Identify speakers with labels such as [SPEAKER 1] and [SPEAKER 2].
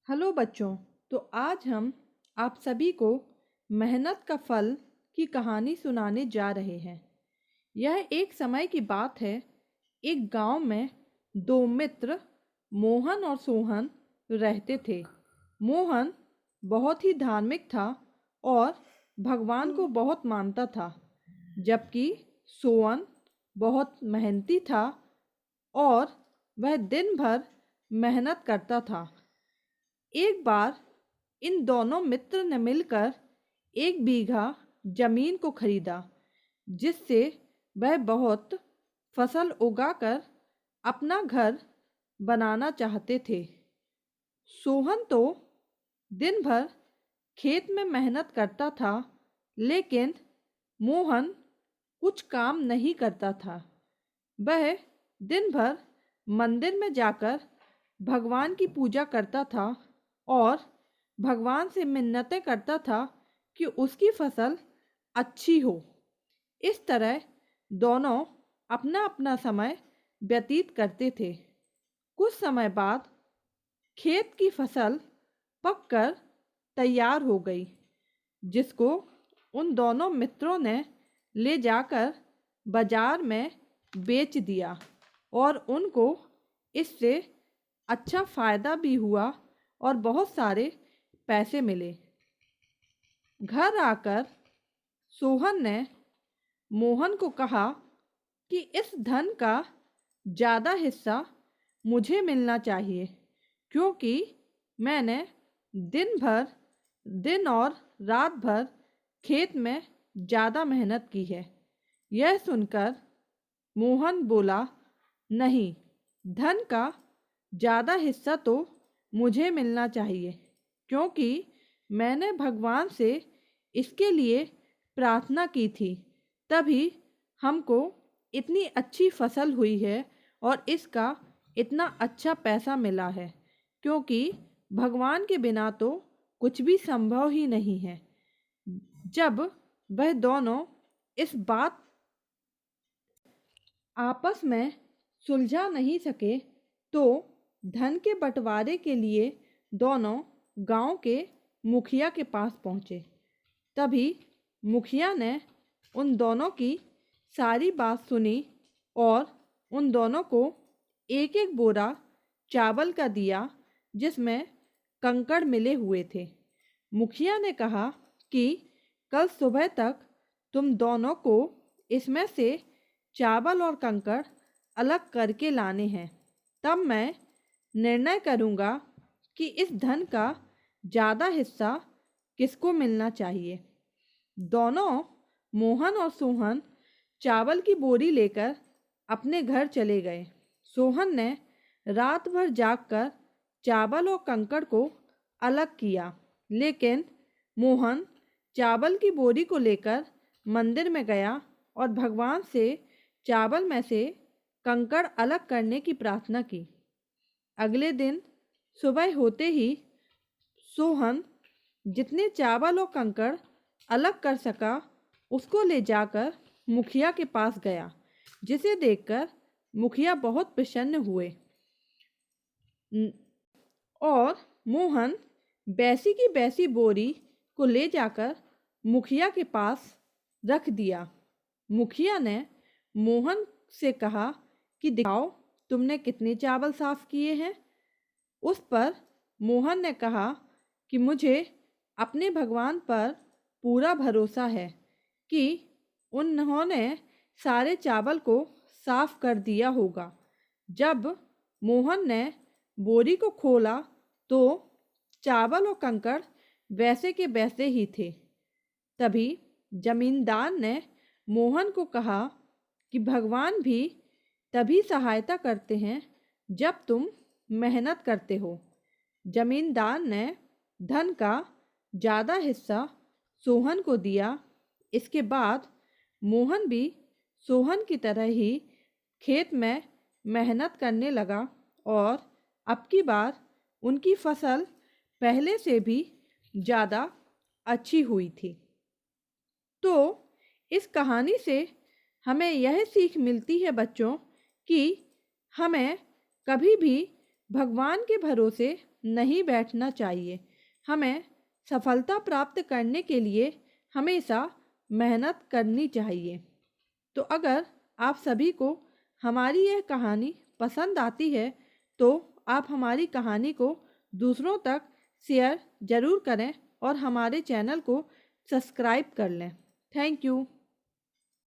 [SPEAKER 1] Hello बच्चों। तो आज हम आप सभी को मेहनत का फल की कहानी सुनाने जा रहे हैं। यह एक समय की बात है। एक गांव में दो मित्र मोहन और सोहन रहते थे। मोहन बहुत ही धार्मिक था और भगवान को बहुत मानता था, जबकि सोहन बहुत मेहनती था और वह दिन भर मेहनत करता था। एक बार इन दोनों मित्र ने मिलकर 1 बीघा जमीन को खरीदा, जिससे वह बहुत फसल उगाकर अपना घर बनाना चाहते थे। सोहन तो दिन भर खेत में मेहनत करता था, लेकिन मोहन कुछ काम नहीं करता था। वह दिन भर मंदिर में जाकर भगवान की पूजा करता था और भगवान से मिन्नतें करता था कि उसकी फसल अच्छी हो। इस तरह दोनों अपना अपना समय व्यतीत करते थे। कुछ समय बाद खेत की फसल पककर तैयार हो गई, जिसको उन दोनों मित्रों ने ले जाकर बाजार में बेच दिया और उनको इससे अच्छा फायदा भी हुआ और बहुत सारे पैसे मिले। घर आकर सोहन ने मोहन को कहा कि इस धन का ज़्यादा हिस्सा मुझे मिलना चाहिए, क्योंकि मैंने दिन और रात भर खेत में ज़्यादा मेहनत की है। यह सुनकर मोहन बोला, नहीं, धन का ज़्यादा हिस्सा तो मुझे मिलना चाहिए, क्योंकि मैंने भगवान से इसके लिए प्रार्थना की थी, तभी हमको इतनी अच्छी फसल हुई है और इसका इतना अच्छा पैसा मिला है। क्योंकि भगवान के बिना तो कुछ भी संभव ही नहीं है। जब वह दोनों इस बात आपस में सुलझा नहीं सके, तो धन के बंटवारे के लिए दोनों गांव के मुखिया के पास पहुँचे। तभी मुखिया ने उन दोनों की सारी बात सुनी और उन दोनों को एक एक बोरा चावल का दिया, जिसमें कंकड़ मिले हुए थे। मुखिया ने कहा कि कल सुबह तक तुम दोनों को इसमें से चावल और कंकड़ अलग करके लाने हैं, तब मैं निर्णय करूँगा कि इस धन का ज़्यादा हिस्सा किसको मिलना चाहिए। दोनों मोहन और सोहन चावल की बोरी लेकर अपने घर चले गए। सोहन ने रात भर जागकर चावल और कंकड़ को अलग किया, लेकिन मोहन चावल की बोरी को लेकर मंदिर में गया और भगवान से चावल में से कंकड़ अलग करने की प्रार्थना की। अगले दिन सुबह होते ही सोहन जितने चावल और कंकड़ अलग कर सका उसको ले जाकर मुखिया के पास गया, जिसे देखकर मुखिया बहुत प्रसन्न हुए और मोहन बैसी की बैसी बोरी को ले जाकर मुखिया के पास रख दिया। मुखिया ने मोहन से कहा कि दिखाओ, तुमने कितने चावल साफ किए हैं। उस पर मोहन ने कहा कि मुझे अपने भगवान पर पूरा भरोसा है कि उन्होंने सारे चावल को साफ कर दिया होगा। जब मोहन ने बोरी को खोला तो चावल और कंकड़ वैसे के वैसे ही थे। तभी जमींदार ने मोहन को कहा कि भगवान भी तभी सहायता करते हैं जब तुम मेहनत करते हो। जमींदार ने धन का ज़्यादा हिस्सा सोहन को दिया। इसके बाद मोहन भी सोहन की तरह ही खेत में मेहनत करने लगा और अब की बार उनकी फसल पहले से भी ज़्यादा अच्छी हुई थी। तो इस कहानी से हमें यह सीख मिलती है बच्चों कि हमें कभी भी भगवान के भरोसे नहीं बैठना चाहिए। हमें सफलता प्राप्त करने के लिए हमेशा मेहनत करनी चाहिए। तो अगर आप सभी को हमारी यह कहानी पसंद आती है तो आप हमारी कहानी को दूसरों तक शेयर ज़रूर करें और हमारे चैनल को सब्सक्राइब कर लें। Thank you.